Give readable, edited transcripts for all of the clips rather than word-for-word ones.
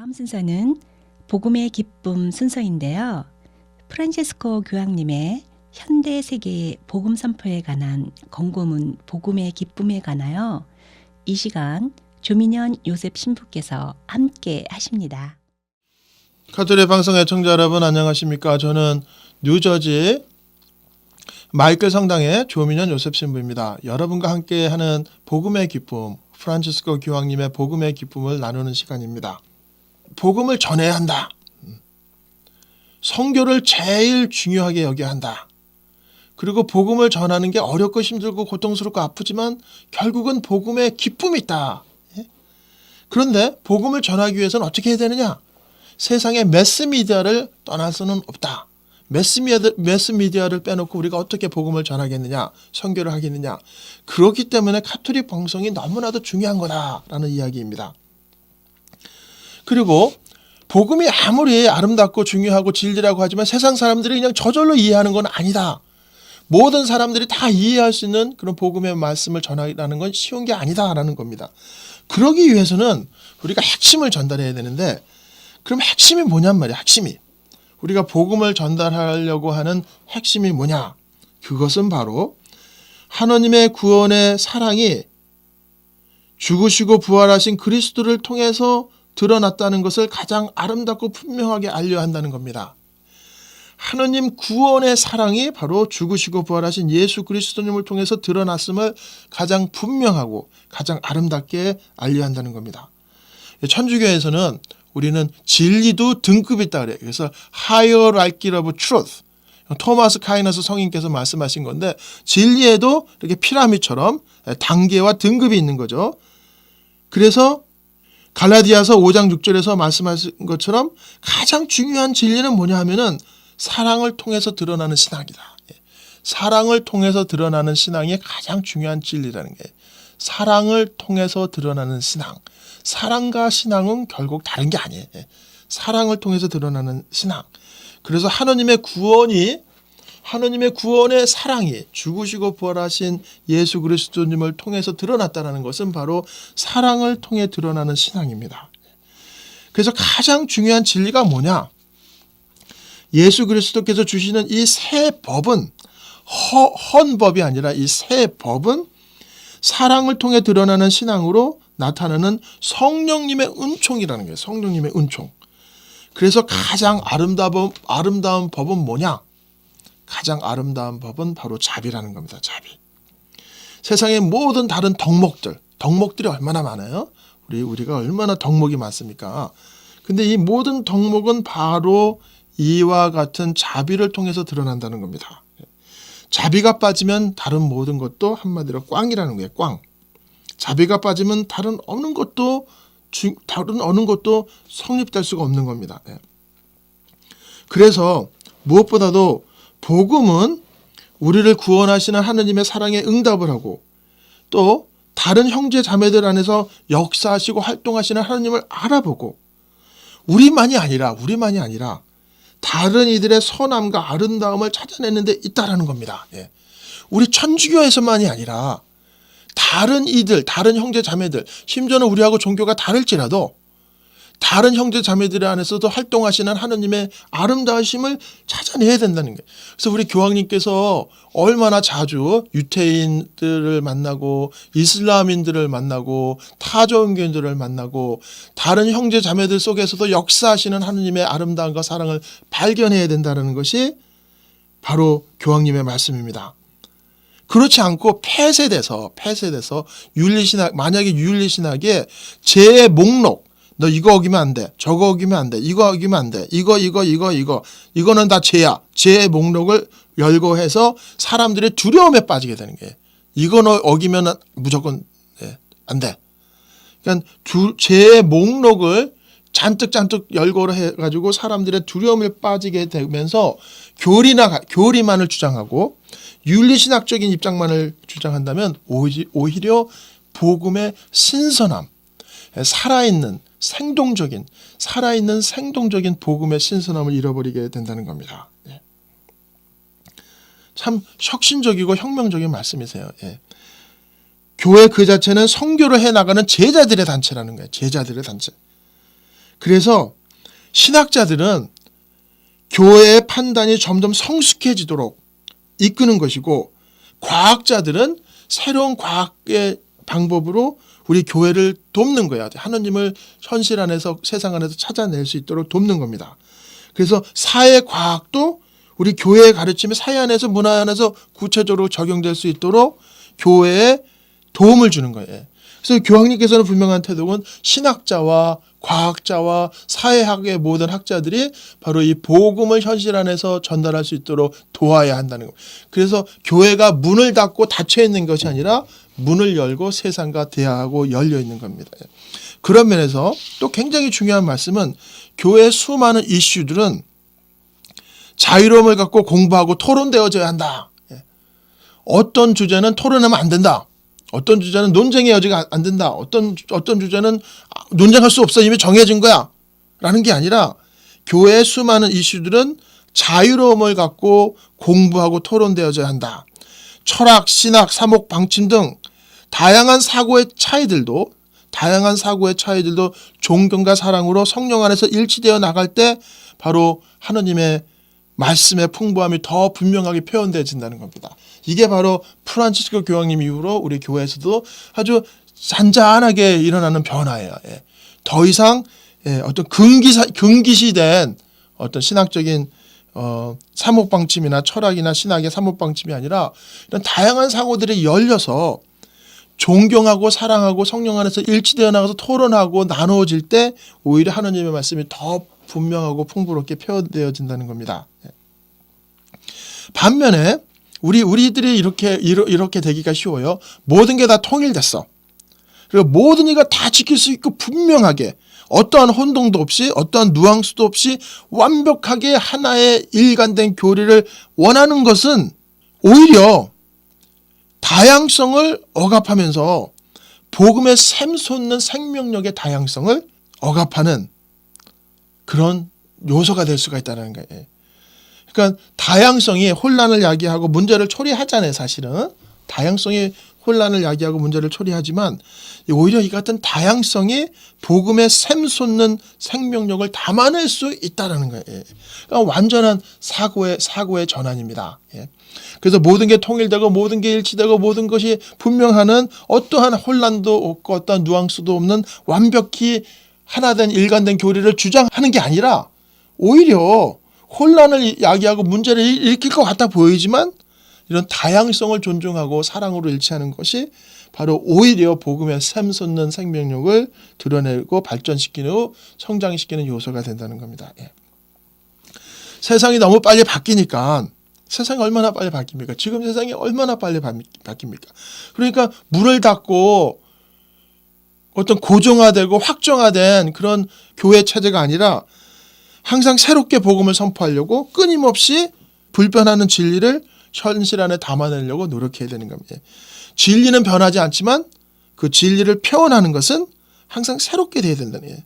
다음 순서는 복음의 기쁨 순서인데요. 프란체스코 교황님의 현대 세계의 복음 선포에 관한 권고문 복음의 기쁨에 관하여 이 시간 조민현 요셉 신부께서 함께 하십니다. 가톨릭 방송 애청자 여러분 안녕하십니까? 저는 뉴저지 마이클 성당의 조민현 요셉 신부입니다. 여러분과 함께하는 복음의 기쁨, 프란치스코 교황님의 복음의 기쁨을 나누는 시간입니다. 복음을 전해야 한다. 선교를 제일 중요하게 여겨야 한다. 그리고 복음을 전하는 게 어렵고 힘들고 고통스럽고 아프지만 결국은 복음의 기쁨이 있다. 그런데 복음을 전하기 위해서는 어떻게 해야 되느냐? 세상의 매스미디어를 떠날 수는 없다. 매스미디어를 빼놓고 우리가 어떻게 복음을 전하겠느냐, 선교를 하겠느냐. 그렇기 때문에 가톨릭 방송이 너무나도 중요한 거다라는 이야기입니다. 그리고 복음이 아무리 아름답고 중요하고 진리라고 하지만 세상 사람들이 그냥 저절로 이해하는 건 아니다. 모든 사람들이 다 이해할 수 있는 그런 복음의 말씀을 전하라는 건 쉬운 게 아니다라는 겁니다. 그러기 위해서는 우리가 핵심을 전달해야 되는데 그럼 핵심이 뭐냔 말이야. 핵심이. 우리가 복음을 전달하려고 하는 핵심이 뭐냐? 그것은 바로 하나님의 구원의 사랑이 죽으시고 부활하신 그리스도를 통해서 드러났다는 것을 가장 아름답고 분명하게 알려야 한다는 겁니다. 하나님 구원의 사랑이 바로 죽으시고 부활하신 예수 그리스도님을 통해서 드러났음을 가장 분명하고 가장 아름답게 알려야 한다는 겁니다. 천주교에서는 우리는 진리도 등급이 있다 그래요. 그래서 hierarchy of truth. 토마스 카이너스 성인께서 말씀하신 건데 진리에도 이렇게 피라미드처럼 단계와 등급이 있는 거죠. 그래서 갈라디아서 5장 6절에서 말씀하신 것처럼 가장 중요한 진리는 뭐냐 하면은 사랑을 통해서 드러나는 신앙이다. 사랑을 통해서 드러나는 신앙이 가장 중요한 진리라는 게 사랑을 통해서 드러나는 신앙. 사랑과 신앙은 결국 다른 게 아니에요. 사랑을 통해서 드러나는 신앙. 그래서 하나님의 구원의 사랑이 죽으시고 부활하신 예수 그리스도님을 통해서 드러났다는 것은 바로 사랑을 통해 드러나는 신앙입니다. 그래서 가장 중요한 진리가 뭐냐? 예수 그리스도께서 주시는 이 새 법은 헌법이 아니라 이 새 법은 사랑을 통해 드러나는 신앙으로 나타나는 성령님의 은총이라는 거예요. 성령님의 은총. 그래서 가장 아름다운 법은 뭐냐? 가장 아름다운 법은 바로 자비라는 겁니다. 자비. 세상의 모든 다른 덕목들이 얼마나 많아요? 우리가 얼마나 덕목이 많습니까? 근데 이 모든 덕목은 바로 이와 같은 자비를 통해서 드러난다는 겁니다. 자비가 빠지면 다른 모든 것도 한마디로 꽝이라는 거예요. 꽝. 자비가 빠지면 다른 어느 것도 성립될 수가 없는 겁니다. 그래서 무엇보다도 복음은 우리를 구원하시는 하나님의 사랑에 응답을 하고 또 다른 형제 자매들 안에서 역사하시고 활동하시는 하나님을 알아보고 우리만이 아니라 다른 이들의 선함과 아름다움을 찾아내는 데 있다라는 겁니다. 우리 천주교에서만이 아니라 다른 형제 자매들, 심지어는 우리하고 종교가 다를지라도 다른 형제 자매들 안에서도 활동하시는 하나님의 아름다우심을 찾아내야 된다는 거예요. 그래서 우리 교황님께서 얼마나 자주 유태인들을 만나고 이슬람인들을 만나고 타종교인들을 만나고 다른 형제 자매들 속에서도 역사하시는 하나님의 아름다움과 사랑을 발견해야 된다는 것이 바로 교황님의 말씀입니다. 그렇지 않고 폐쇄돼서 만약에 윤리신학에 제 목록 너 이거 어기면 안 돼. 저거 어기면 안 돼. 이거 어기면 안 돼. 이거는 다 죄야. 죄의 목록을 열고 해서 사람들의 두려움에 빠지게 되는 거예요. 이거 어기면 무조건 안 돼. 그러니까 죄의 목록을 잔뜩 열고 해가지고 사람들의 두려움에 빠지게 되면서 교리만을 주장하고 윤리신학적인 입장만을 주장한다면 오히려 복음의 신선함, 살아있는 생동적인 복음의 신선함을 잃어버리게 된다는 겁니다. 참 혁신적이고 혁명적인 말씀이세요. 교회 그 자체는 선교를 해나가는 제자들의 단체라는 거예요. 제자들의 단체. 그래서 신학자들은 교회의 판단이 점점 성숙해지도록 이끄는 것이고, 과학자들은 새로운 과학의 방법으로 우리 교회를 돕는 거야. 하나님을 현실 안에서, 세상 안에서 찾아낼 수 있도록 돕는 겁니다. 그래서 사회과학도 우리 교회의 가르침이 사회 안에서, 문화 안에서 구체적으로 적용될 수 있도록 교회에 도움을 주는 거예요. 그래서 교황님께서는 분명한 태도는 신학자와 과학자와 사회학의 모든 학자들이 바로 이 복음을 현실 안에서 전달할 수 있도록 도와야 한다는 겁니다. 그래서 교회가 문을 닫고 닫혀 있는 것이 아니라 문을 열고 세상과 대화하고 열려 있는 겁니다. 그런 면에서 또 굉장히 중요한 말씀은, 교회의 수많은 이슈들은 자유로움을 갖고 공부하고 토론되어져야 한다. 어떤 주제는 토론하면 안 된다. 어떤 주제는 논쟁의 여지가 안 된다. 어떤 주제는 논쟁할 수 없어. 이미 정해진 거야. 라는 게 아니라, 교회의 수많은 이슈들은 자유로움을 갖고 공부하고 토론되어져야 한다. 철학, 신학, 사목, 방침 등 다양한 사고의 차이들도 존경과 사랑으로 성령 안에서 일치되어 나갈 때 바로 하느님의 말씀의 풍부함이 더 분명하게 표현되어진다는 겁니다. 이게 바로 프란치스코 교황님 이후로 우리 교회에서도 아주 잔잔하게 일어나는 변화예요. 더 이상 어떤 금기시된 어떤 신학적인 사목방침이나 철학이나 신학의 사목방침이 아니라, 이런 다양한 사고들이 열려서 존경하고 사랑하고 성령 안에서 일치되어 나가서 토론하고 나누어질 때 오히려 하나님의 말씀이 더 분명하고 풍부롭게 표현되어진다는 겁니다. 반면에 우리들이 이렇게 되기가 쉬워요. 모든 게 다 통일됐어. 그리고 모든 이가 다 지킬 수 있고 분명하게, 어떠한 혼동도 없이, 어떠한 누앙스도 없이 완벽하게 하나의 일관된 교리를 원하는 것은 오히려 다양성을 억압하면서 복음의 샘솟는 생명력의 다양성을 억압하는 그런 요소가 될 수가 있다는 거예요. 그러니까 다양성이 혼란을 야기하고 문제를 초래하잖아요. 사실은 다양성이 혼란을 야기하고 문제를 초래하지만, 오히려 이 같은 다양성이 복음의 샘솟는 생명력을 담아낼 수 있다는 거예요. 그러니까 완전한 사고의 전환입니다. 그래서 모든 게 통일되고 모든 게 일치되고 모든 것이 분명하는, 어떠한 혼란도 없고 어떠한 누앙스도 없는 완벽히 하나된 일관된 교리를 주장하는 게 아니라, 오히려 혼란을 야기하고 문제를 일으킬 것 같아 보이지만 이런 다양성을 존중하고 사랑으로 일치하는 것이 바로 오히려 복음의 샘솟는 생명력을 드러내고 발전시키는, 성장시키는 요소가 된다는 겁니다. 세상이 너무 빨리 바뀌니까, 세상이 얼마나 빨리 바뀝니까? 지금 세상이 얼마나 빨리 바뀝니까? 그러니까 문을 닫고 어떤 고정화되고 확정화된 그런 교회 체제가 아니라, 항상 새롭게 복음을 선포하려고 끊임없이 불변하는 진리를 현실 안에 담아내려고 노력해야 되는 겁니다. 진리는 변하지 않지만 그 진리를 표현하는 것은 항상 새롭게 돼야 된다는 거예요.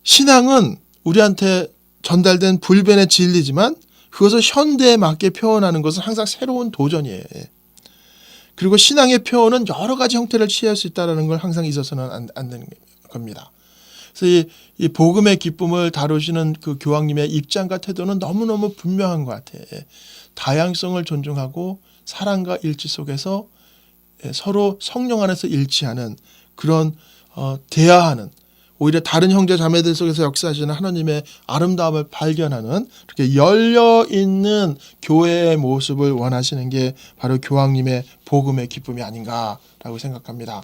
신앙은 우리한테 전달된 불변의 진리지만 그것을 현대에 맞게 표현하는 것은 항상 새로운 도전이에요. 그리고 신앙의 표현은 여러 가지 형태를 취할 수 있다는 걸 항상 잊어서는 안 되는 겁니다. 그래서 이 복음의 기쁨을 다루시는 그 교황님의 입장과 태도는 너무너무 분명한 것 같아요. 다양성을 존중하고 사랑과 일치 속에서 서로 성령 안에서 일치하는 그런 대화하는, 오히려 다른 형제 자매들 속에서 역사하시는 하나님의 아름다움을 발견하는, 이렇게 열려있는 교회의 모습을 원하시는 게 바로 교황님의 복음의 기쁨이 아닌가라고 생각합니다.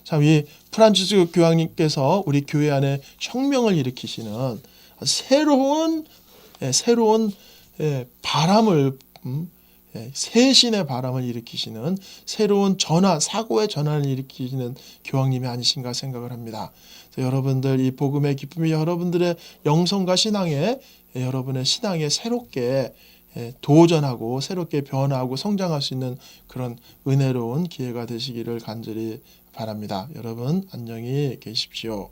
참, 이 프란치스코 교황님께서 우리 교회 안에 혁명을 일으키시는 새로운 바람을, 새신의 바람을 일으키시는 새로운 전환, 사고의 전환을 일으키시는 교황님이 아니신가 생각을 합니다. 그래서 여러분들, 이 복음의 기쁨이 여러분들의 영성과 신앙에, 여러분의 신앙에 새롭게 도전하고 새롭게 변화하고 성장할 수 있는 그런 은혜로운 기회가 되시기를 간절히 바랍니다. 여러분 안녕히 계십시오.